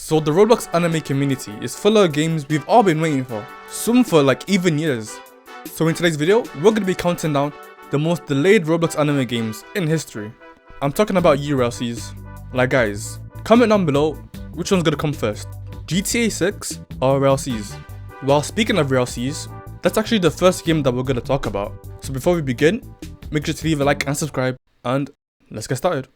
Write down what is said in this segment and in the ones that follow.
So the Roblox anime community is full of games we've all been waiting for, some for like even years. So in today's video, we're going to be counting down the most delayed Roblox anime games in history. I'm talking about you, Rell Seas. Like guys, comment down below which one's going to come first, GTA 6 or Rell Seas. Well, speaking of Rell Seas, that's actually the first game that we're going to talk about. So before we begin, make sure to leave a like and subscribe, and let's get started.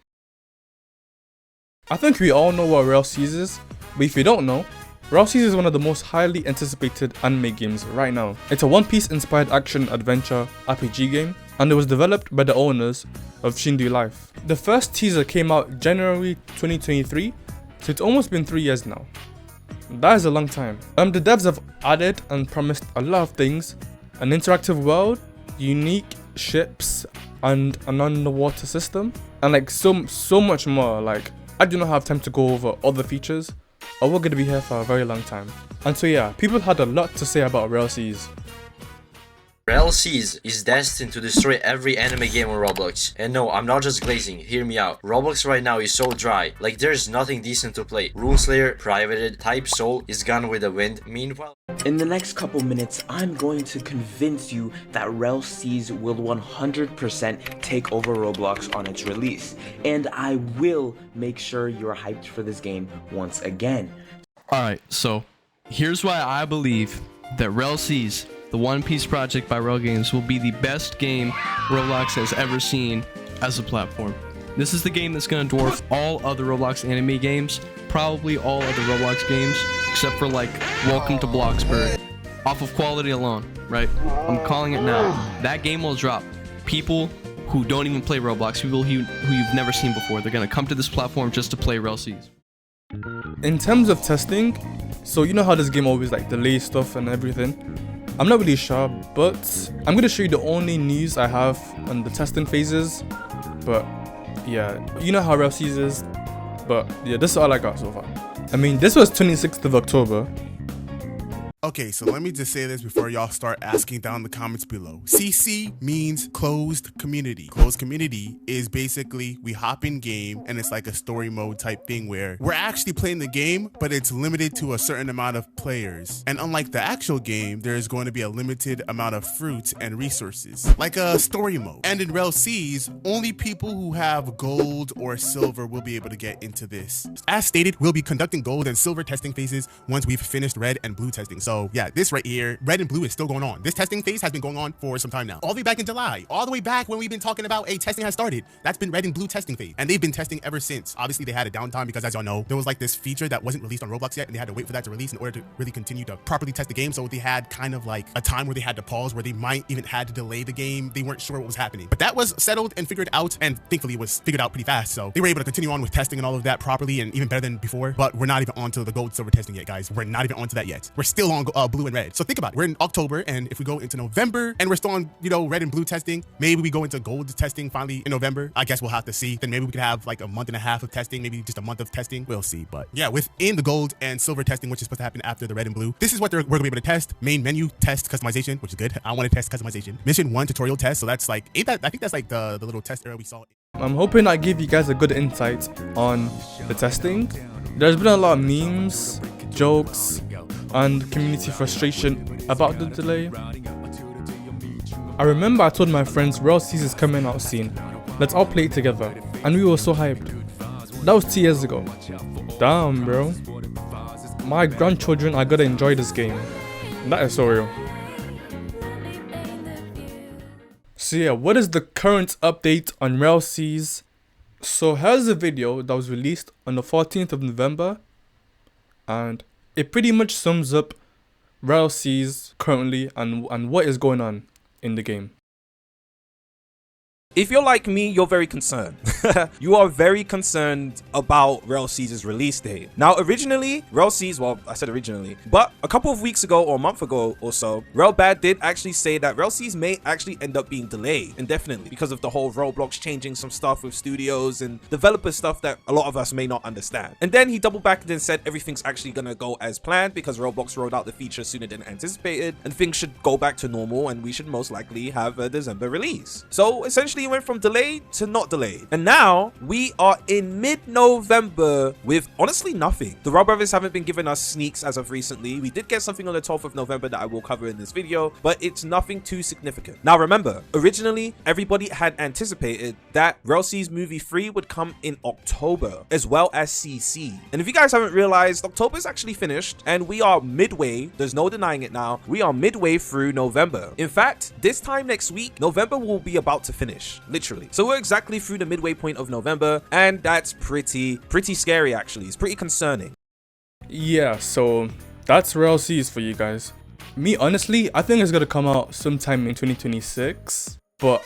I think we all know what Rell Seas is, but if you don't know, Rell Seas is one of the most highly anticipated anime games right now. It's a One Piece inspired action adventure RPG game, and it was developed by the owners of Shindu Life. The first teaser came out January 2023, so it's almost been 3 years now. That is a long time. The devs have added and promised a lot of things: an interactive world, unique ships, and an underwater system, and like so much more. Like, I do not have time to go over all the features, or we're gonna be here for a very long time. And so yeah, people had a lot to say about Rell Seas. Rell Seas is destined to destroy every anime game on Roblox. And no, I'm not just glazing, hear me out. Roblox right now is so dry, like there's nothing decent to play. Runeslayer, Privated, Type Soul is gone with the wind. Meanwhile, in the next couple minutes, I'm going to convince you that Rell Seas will 100% take over Roblox on its release. And I will make sure you're hyped for this game once again. Alright, so here's why I believe that Rell Seas, the One Piece project by Rell Games, will be the best game Roblox has ever seen as a platform. This is the game that's going to dwarf all other Roblox anime games, probably all other Roblox games, except for like Welcome to Bloxburg, off of quality alone, right? I'm calling it now. That game will drop. People who don't even play Roblox, people who you've never seen before, they're going to come to this platform just to play Rell Seas. In terms of testing, so you know how this game always like delays stuff and everything. I'm not really sure, but I'm going to show you the only news I have on the testing phases. But yeah, you know how Rell Seas is, but yeah, this is all I got so far. I mean, this was 26th of October. Okay, so let me just say this before y'all start asking down in the comments below. CC means closed community. Closed community is basically we hop in game and it's like a story mode type thing where we're actually playing the game, but it's limited to a certain amount of players. And unlike the actual game, there's going to be a limited amount of fruits and resources, like a story mode. And in Rell Seas, only people who have gold or silver will be able to get into this. As stated, we'll be conducting gold and silver testing phases once we've finished red and blue testing. So yeah, this right here, red and blue, is still going on. This testing phase has been going on for some time now. All the way back in July, all the way back when we've been talking about testing has started. That's been red and blue testing phase. And they've been testing ever since. Obviously, they had a downtime because, as y'all know, there was like this feature that wasn't released on Roblox yet, and they had to wait for that to release in order to really continue to properly test the game. So they had kind of like a time where they had to pause, where they might even had to delay the game. They weren't sure what was happening. But that was settled and figured out, and thankfully it was figured out pretty fast. So they were able to continue on with testing and all of that properly and even better than before. But we're not even on to the gold silver testing yet, guys. We're not even on to that yet. We're still on blue and red. So think about it. We're in October, and if we go into November and we're still on, you know, red and blue testing, maybe we go into gold testing finally in November. I guess we'll have to see. Then maybe we could have like a month and a half of testing, maybe just a month of testing. We'll see. But yeah, within the gold and silver testing, which is supposed to happen after the red and blue, this is what we're gonna be able to test. Main menu test customization, which is good. I want to test customization. Mission 1 tutorial test. So that's like, I think that's like the little test area we saw. I'm hoping I give you guys a good insight on the testing. There's been a lot of memes, jokes, and community frustration about the delay. I remember I told my friends Rell Seas is coming out soon, let's all play it together, and we were so hyped. That was 2 years ago. Damn, bro. My grandchildren are gonna enjoy this game. That is so real. So yeah, what is the current update on Rell Seas? So here's a video that was released on the 14th of November, and it pretty much sums up Rell Seas currently and what is going on in the game. If you're like me, you're very concerned. You are very concerned about Rell Seas' release date. Now, originally, Rell Seas, well, I said originally, but a couple of weeks ago or a month ago or so, Rellbad did actually say that Rell Seas may actually end up being delayed indefinitely because of the whole Roblox changing some stuff with studios and developer stuff that a lot of us may not understand. And then he doubled back and said everything's actually gonna go as planned because Roblox rolled out the feature sooner than anticipated and things should go back to normal and we should most likely have a December release. So essentially, instantly went from delayed to not delayed. And now we are in mid-November with honestly nothing. The Rell Brothers haven't been giving us sneaks as of recently. We did get something on the 12th of November that I will cover in this video, but it's nothing too significant. Now remember, originally everybody had anticipated that Rell Seas movie 3 would come in October, as well as CC. And if you guys haven't realized, October is actually finished and we are midway, there's no denying it now, we are midway through November. In fact, this time next week, November will be about to finish, literally. So we're exactly through the midway point of November, and that's pretty scary actually. It's pretty concerning. Yeah, so that's Rell Seas for you guys. Me, honestly, I think it's gonna come out sometime in 2026, but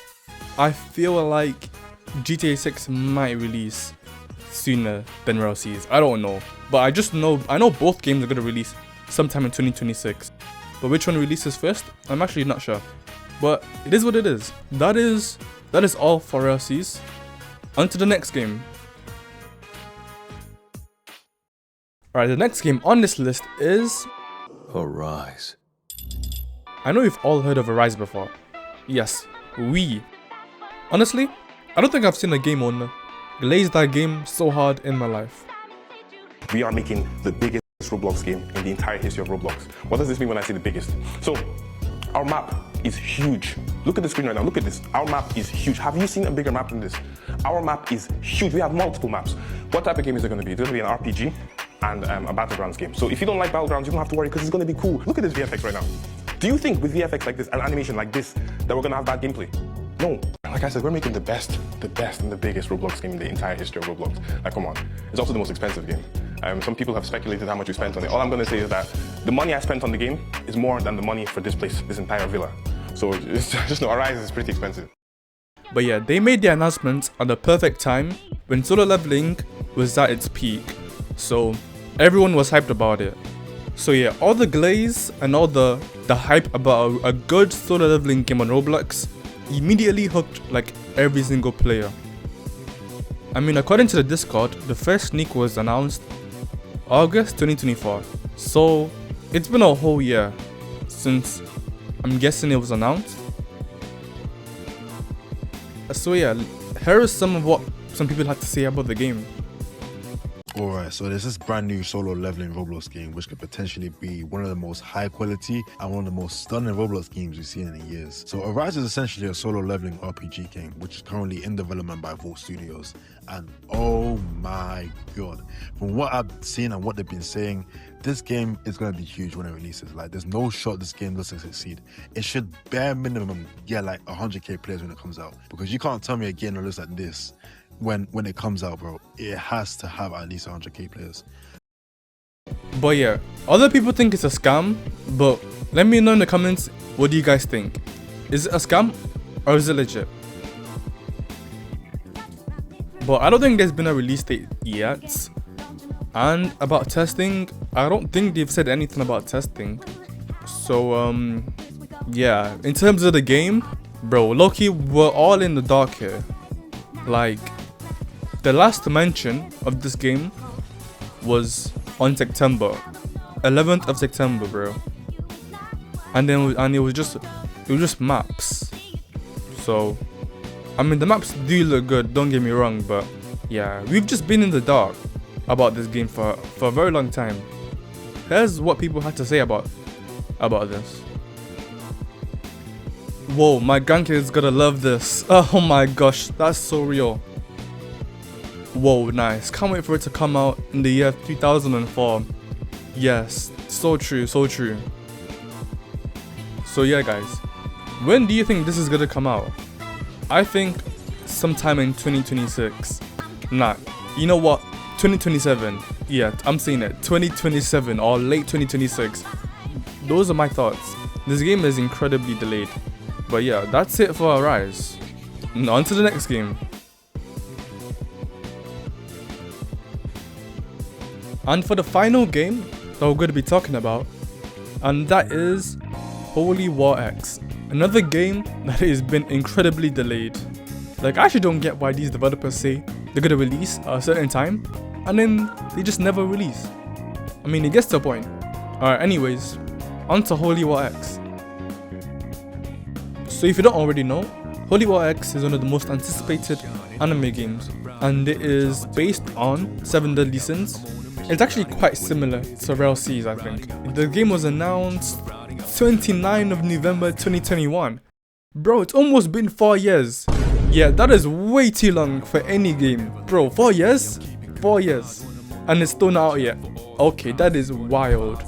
I feel like GTA 6 might release sooner than Rell Seas. I don't know, but I know both games are gonna release sometime in 2026. But which one releases first? I'm actually not sure. But it is what it is. That is all for Rell Seas. On to the next game. Alright, the next game on this list is Arise. I know you've all heard of Arise before. Yes, we. Honestly, I don't think I've seen a game owner glaze that game so hard in my life. We are making the biggest Roblox game in the entire history of Roblox. What does this mean when I say the biggest? So, our map is huge. Look at the screen right now, look at this. Our map is huge. Have you seen a bigger map than this? Our map is huge. We have multiple maps. What type of game is it going to be? It's going to be an RPG and a Battlegrounds game. So if you don't like Battlegrounds, you don't have to worry because it's going to be cool. Look at this VFX right now. Do you think with VFX like this, an animation like this, that we're going to have bad gameplay? No. Like I said, we're making the best and the biggest Roblox game in the entire history of Roblox. Like, come on. It's also the most expensive game. Some people have speculated how much we spent on it. All I'm going to say is that the money I spent on the game is more than the money for this place, this entire villa. So just know, Arise is pretty expensive. But yeah, they made the announcement at the perfect time when solo leveling was at its peak. So everyone was hyped about it. So yeah, all the glaze and all the hype about a good solo leveling game on Roblox immediately hooked like every single player. I mean, according to the Discord, the first sneak was announced August 2024. So it's been a whole year since I'm guessing it was announced. So yeah, here is some of what some people had to say about the game. Alright, so there's this brand new solo leveling Roblox game which could potentially be one of the most high quality and one of the most stunning Roblox games we've seen in years. So Arise is essentially a solo leveling RPG game which is currently in development by Vault Studios, and oh my god, from what I've seen and what they've been saying, this game is going to be huge when it releases. Like, there's no shot this game doesn't succeed. It should bare minimum get like 100k players when it comes out, because you can't tell me a game that looks like this when it comes out, bro. It has to have at least 100k players. But yeah, other people think it's a scam, but let me know in the comments, what do you guys think? Is it a scam or is it legit? But I don't think there's been a release date yet. And about testing, I don't think they've said anything about testing. So yeah, in terms of the game, bro, low-key, we're all in the dark here. Like, the last mention of this game was on September 11th of September, bro. And it was just maps. So I mean, the maps do look good, don't get me wrong, but yeah, we've just been in the dark about this game for a very long time. Here's what people had to say about this. Whoa, my grandkids gonna love this. Oh my gosh, that's so real. Whoa, nice. Can't wait for it to come out in the year 2004. Yes, so true, so true. So yeah, guys, when do you think this is gonna come out? I think sometime in 2026. Nah, you know what? 2027. Yeah, I'm saying it. 2027 or late 2026. Those are my thoughts. This game is incredibly delayed. But yeah, that's it for Arise. On to the next game. And for the final game that we're going to be talking about, and that is Holy War X. Another game that has been incredibly delayed. Like, I actually don't get why these developers say they're going to release at a certain time and then they just never release. I mean, it gets to a point. Alright, anyways, on to Holy War X. So if you don't already know, Holy War X is one of the most anticipated anime games, and it is based on 7 Deadly Sins. It's actually quite similar to Rell Seas, I think. The game was announced 29th of November 2021. Bro, it's almost been 4 years. Yeah, that is way too long for any game. Bro, 4 years? 4 years. And it's still not out yet. Okay, that is wild.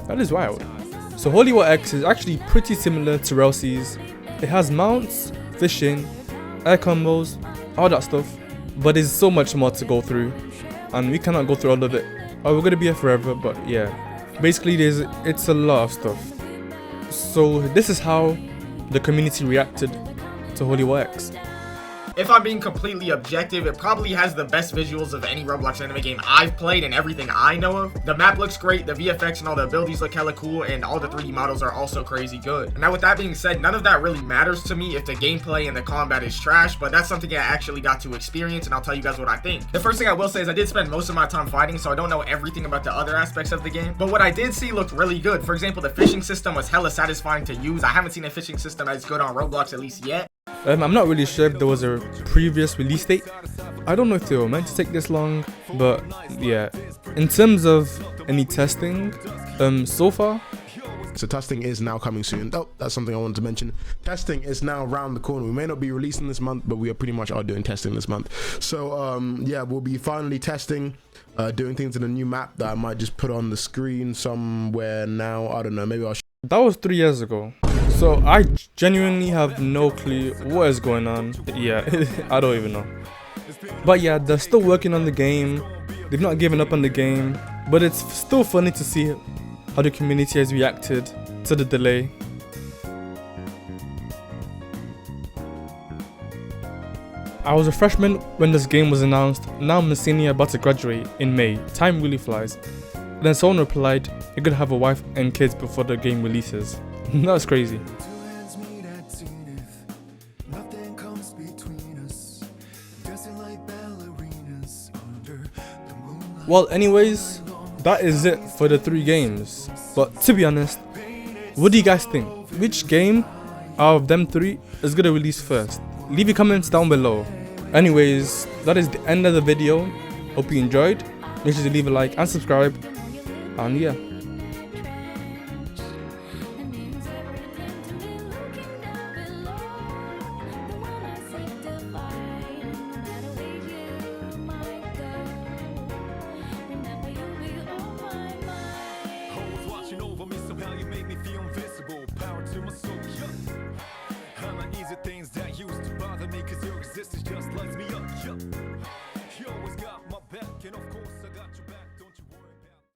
That is wild. So Holy War X is actually pretty similar to Rell Seas. It has mounts, fishing, air combos, all that stuff. But there's so much more to go through. And we cannot go through all of it. We're gonna be here forever, but yeah. Basically, it's a lot of stuff. So this is how the community reacted to Holy War X. If I'm being completely objective, it probably has the best visuals of any Roblox anime game I've played and everything I know of. The map looks great, the VFX and all the abilities look hella cool, and all the 3D models are also crazy good. Now with that being said, none of that really matters to me if the gameplay and the combat is trash, but that's something I actually got to experience, and I'll tell you guys what I think. The first thing I will say is I did spend most of my time fighting, so I don't know everything about the other aspects of the game, but what I did see looked really good. For example, the fishing system was hella satisfying to use. I haven't seen a fishing system as good on Roblox, at least yet. I'm not really sure if there was a previous release date. I don't know if they were meant to take this long, but yeah. In terms of any testing, so far. So testing is now coming soon. Oh, that's something I wanted to mention. Testing is now around the corner. We may not be releasing this month, but we are pretty much doing testing this month. So yeah, we'll be finally testing, doing things in a new map that I might just put on the screen somewhere now. I don't know, maybe I'll That was 3 years ago. So I genuinely have no clue what is going on. Yeah, I don't even know. But yeah, they're still working on the game. They've not given up on the game. But it's still funny to see how the community has reacted to the delay. I was a freshman when this game was announced. Now I'm a senior about to graduate in May. Time really flies. Then someone replied, "You're gonna have a wife and kids before the game releases." That's crazy. Well, anyways, that is it for the 3 games. But to be honest, what do you guys think? Which game out of them 3 is gonna release first? Leave your comments down below. Anyways, that is the end of the video. Hope you enjoyed. Make sure to leave a like and subscribe. And yeah.